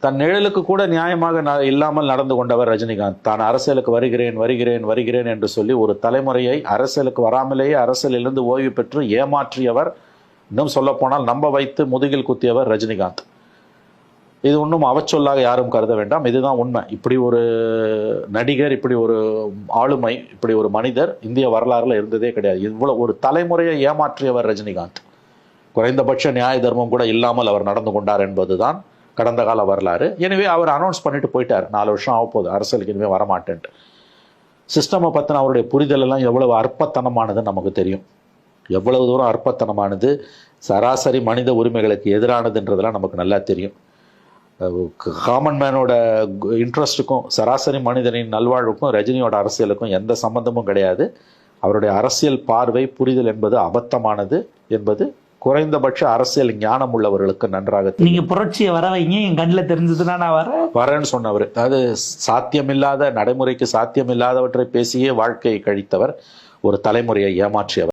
தன் நிழலுக்கு கூட நியாயமாக இல்லாமல் நடந்து கொண்டவர் ரஜினிகாந்த். தான் அரசியலுக்கு வருகிறேன் வருகிறேன் வருகிறேன் என்று சொல்லி ஒரு தலைமுறையை அரசியலுக்கு வராமலேயே அரசியலிருந்து ஓய்வு பெற்று ஏமாற்றியவர். இன்னும் சொல்ல போனால் நம்ப வைத்து முதுகில் குத்தியவர் ரஜினிகாந்த். இது ஒன்றும் அவச்சொல்லாக யாரும் கருத வேண்டாம், இதுதான் உண்மை. இப்படி ஒரு நடிகர், இப்படி ஒரு ஆளுமை, இப்படி ஒரு மனிதர் இந்திய வரலாறுல இருந்ததே கிடையாது. இவ்வளவு ஒரு தலைமுறையை ஏமாற்றியவர் ரஜினிகாந்த். குறைந்தபட்ச நியாய தர்மம் கூட இல்லாமல் அவர் நடந்து கொண்டார் என்பதுதான் கடந்த கால வரலாறு. எனவே அவர் அனௌன்ஸ் பண்ணிட்டு போயிட்டார், 4 வருஷம் ஆகப்போகுது, அரசியலுக்கு இனிமேல் வரமாட்டேன்ட்டு. சிஸ்டமை பற்றின அவருடைய புரிதல் எல்லாம் எவ்வளவு அற்பத்தனமானதுன்னு நமக்கு தெரியும். எவ்வளவு தூரம் அற்பத்தனமானது, சராசரி மனித உரிமைகளுக்கு எதிரானதுன்றதெல்லாம் நமக்கு நல்லா தெரியும். காமன் மேனோட இன்ட்ரெஸ்ட்டுக்கும் சராசரி மனிதனின் நல்வாழ்வுக்கும் ரஜினியோட அரசியலுக்கும் எந்த சம்பந்தமும் கிடையாது. அவருடைய அரசியல் பார்வை புரிதல் என்பது அபத்தமானது என்பது குறைந்தபட்ச அரசியல் ஞானம் உள்ளவர்களுக்கு நன்றாக. நீங்க புரட்சியை வர வைங்க, என் கண்ணில் தெரிஞ்சதுன்னா நான் வரேன்னு சொன்னவர். அதாவது சாத்தியமில்லாத, நடைமுறைக்கு சாத்தியமில்லாதவற்றை பேசியே வாழ்க்கையை கழித்தவர், ஒரு தலைமுறையை ஏமாற்றியவர்.